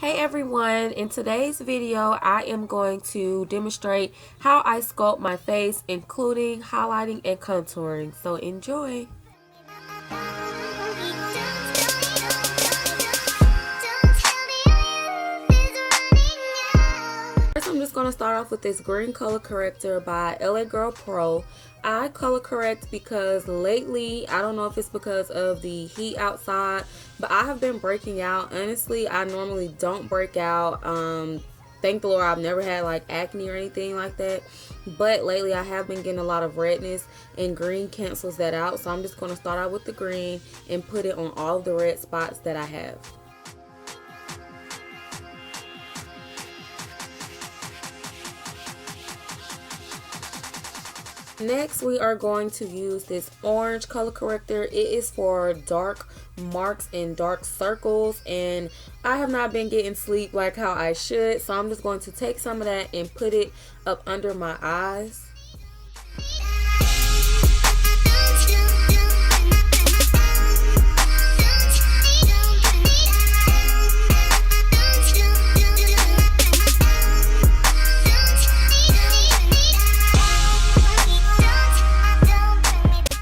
Hey everyone, in today's video I am going to demonstrate how I sculpt my face, including highlighting and contouring, so enjoy. First I'm just going to start off with this green color corrector by LA Girl Pro. I color correct because lately, I don't know if it's because of the heat outside, but I have been breaking out. Honestly, I normally don't break out. Thank the Lord I've never had like acne or anything like that, but lately I have been getting a lot of redness, and green cancels that out. So I'm just going to start out with the green and put it on all of the red spots that I have. Next, we are going to use this orange color corrector. It is for dark marks and dark circles, and I have not been getting sleep like how I should, so I'm just going to take some of that and put it up under my eyes.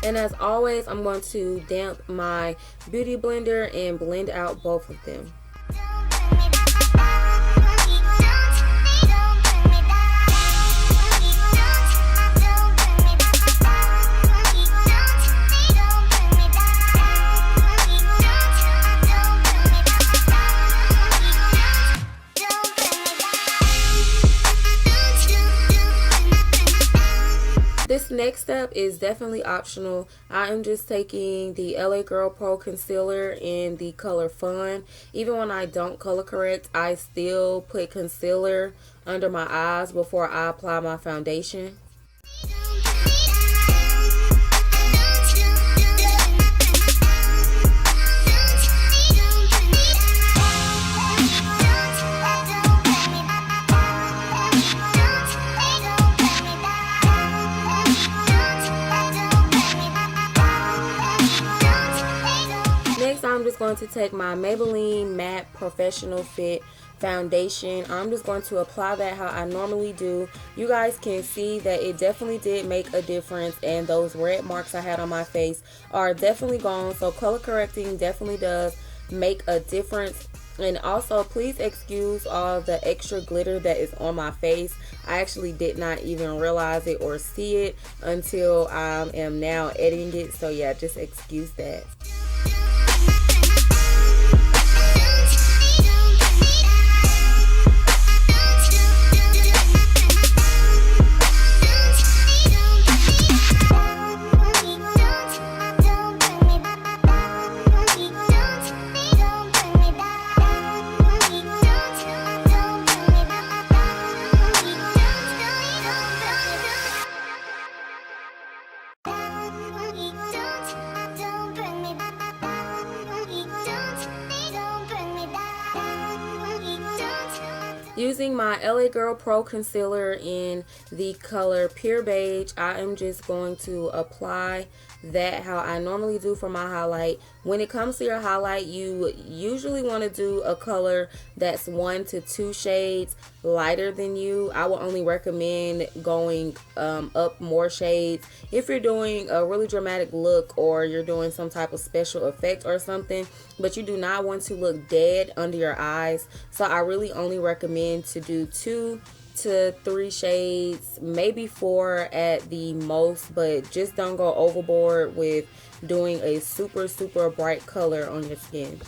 And as always, I'm going to damp my beauty blender and blend out both of them. This next step is definitely optional. I am just taking the LA Girl Pro concealer in the color Fun. Even when I don't color correct, I still put concealer under my eyes before I apply my foundation. I'm just going to take my Maybelline Matte Professional Fit foundation. I'm just going to apply that how I normally do. You guys can see that it definitely did make a difference, and those red marks I had on my face are definitely gone. So color correcting definitely does make a difference. And also, please excuse all the extra glitter that is on my face. I actually did not even realize it or see it until I am now editing it. So yeah, just excuse that. Using my LA Girl Pro concealer in the color Pure Beige, I am just going to apply that how I normally do for my highlight. When it comes to your highlight, you usually want to do a color that's 1 to 2 shades lighter than you. I will only recommend going up more shades if you're doing a really dramatic look or you're doing some type of special effect or something, but you do not want to look dead under your eyes. So I really only recommend to do 2 to 3 shades, maybe 4 at the most, but just don't go overboard with doing a super bright color on your skin.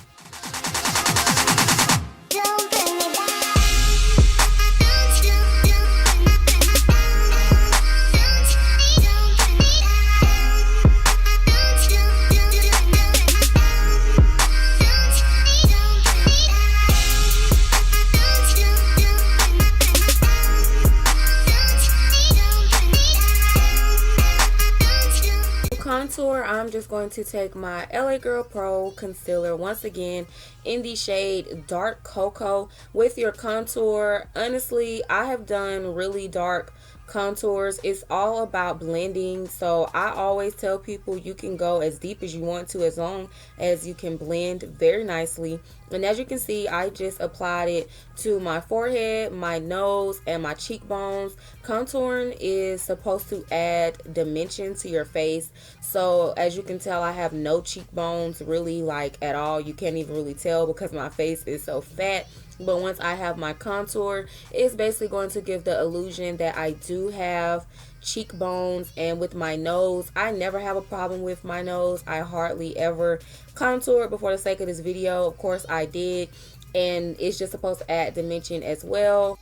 Contour, I'm just going to take my LA Girl Pro concealer once again in the shade Dark Cocoa. With your contour, honestly, I have done really dark contours. It's all about blending, so I always tell people you can go as deep as you want to as long as you can blend very nicely. And as you can see, I just applied it to my forehead, my nose, and my cheekbones. Contouring is supposed to add dimension to your face. So as you can tell, I have no cheekbones really, like, at all. You can't even really tell because my face is so fat. But once I have my contour, it's basically going to give the illusion that I do have cheekbones. And with my nose, I never have a problem with my nose. I hardly ever contour it. Before the sake of this video, of course I did, and it's just supposed to add dimension as well.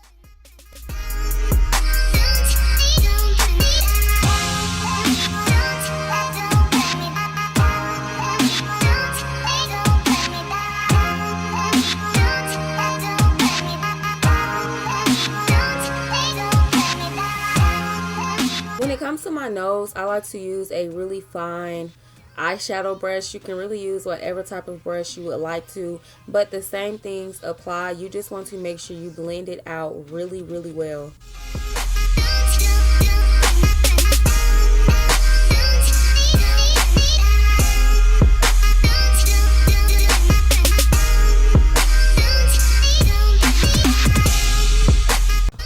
When it comes to my nose, I like to use a really fine eyeshadow brush. You can really use whatever type of brush you would like to, but the same things apply. You just want to make sure you blend it out really, really well.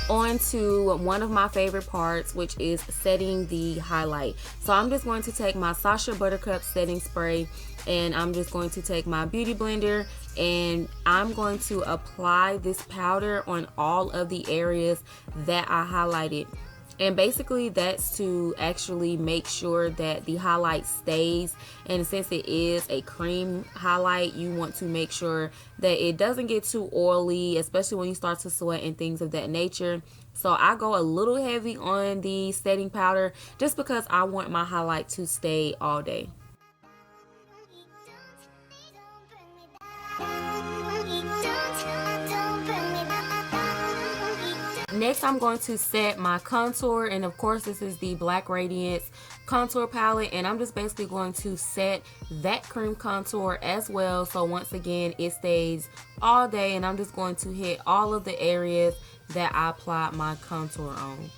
On to one of my favorite parts, which is setting the highlight. So I'm just going to take my Xoxo Buttercup setting spray, and I'm just going to take my beauty blender, and I'm going to apply this powder on all of the areas that I highlighted. And basically that's to actually make sure that the highlight stays. And since it is a cream highlight, you want to make sure that it doesn't get too oily, especially when you start to sweat and things of that nature. So I go a little heavy on the setting powder just because I want my highlight to stay all day. Next, I'm going to set my contour, and of course this is the Black Radiance contour palette, and I'm just basically going to set that cream contour as well. So once again, it stays all day, and I'm just going to hit all of the areas that I applied my contour on.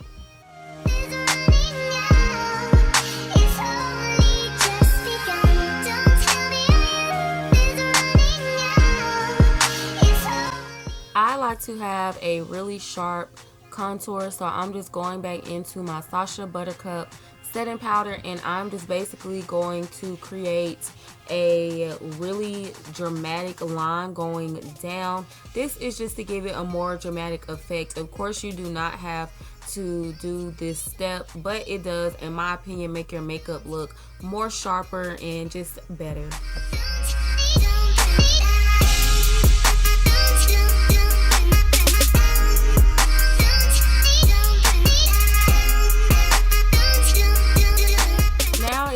I like to have a really sharp contour, so I'm just going back into my Xoxo Buttercup setting powder, and I'm just basically going to create a really dramatic line going down. This is just to give it a more dramatic effect. Of course, you do not have to do this step, but it does, in my opinion, make your makeup look more sharper and just better.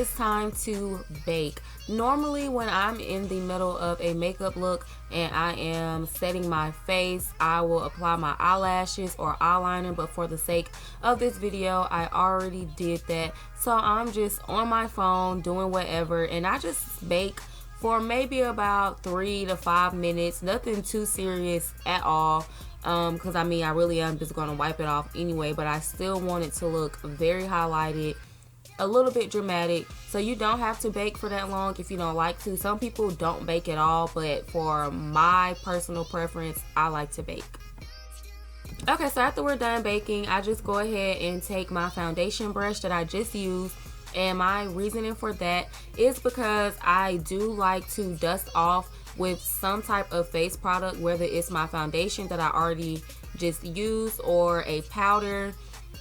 It's time to bake. Normally when I'm in the middle of a makeup look and I am setting my face, I will apply my eyelashes or eyeliner, but for the sake of this video I already did that, so I'm just on my phone doing whatever, and I just bake for maybe about 3 to 5 minutes. Nothing too serious at all, because I mean I really am just going to wipe it off anyway, but I still want it to look very highlighted, a little bit dramatic. So you don't have to bake for that long if you don't like to. Some people don't bake at all, but for my personal preference, I like to bake. Okay, so after we're done baking, I just go ahead and take my foundation brush that I just used, and my reasoning for that is because I do like to dust off with some type of face product, whether it's my foundation that I already just used or a powder.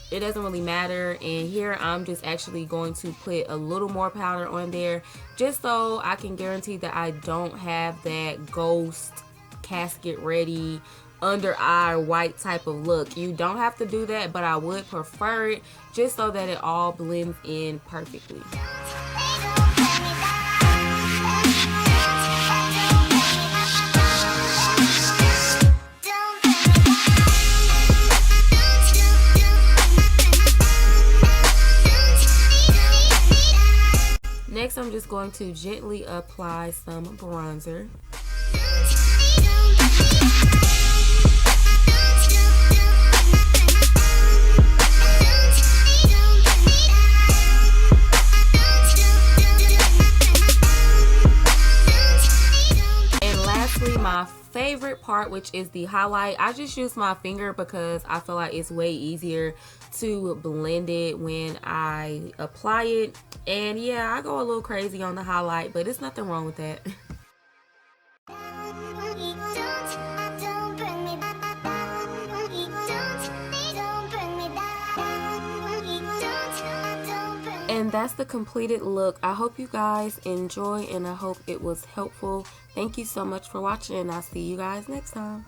It doesn't really matter. And here I'm just actually going to put a little more powder on there just so I can guarantee that I don't have that ghost casket ready under eye white type of look. You don't have to do that, but I would prefer it just so that it all blends in perfectly. Next, I'm just going to gently apply some bronzer. And lastly, my part, which is the highlight, I just use my finger because I feel like it's way easier to blend it when I apply it. And yeah, I go a little crazy on the highlight, but it's nothing wrong with that. And that's the completed look. I hope you guys enjoy, and I hope it was helpful. Thank you so much for watching, and I'll see you guys next time.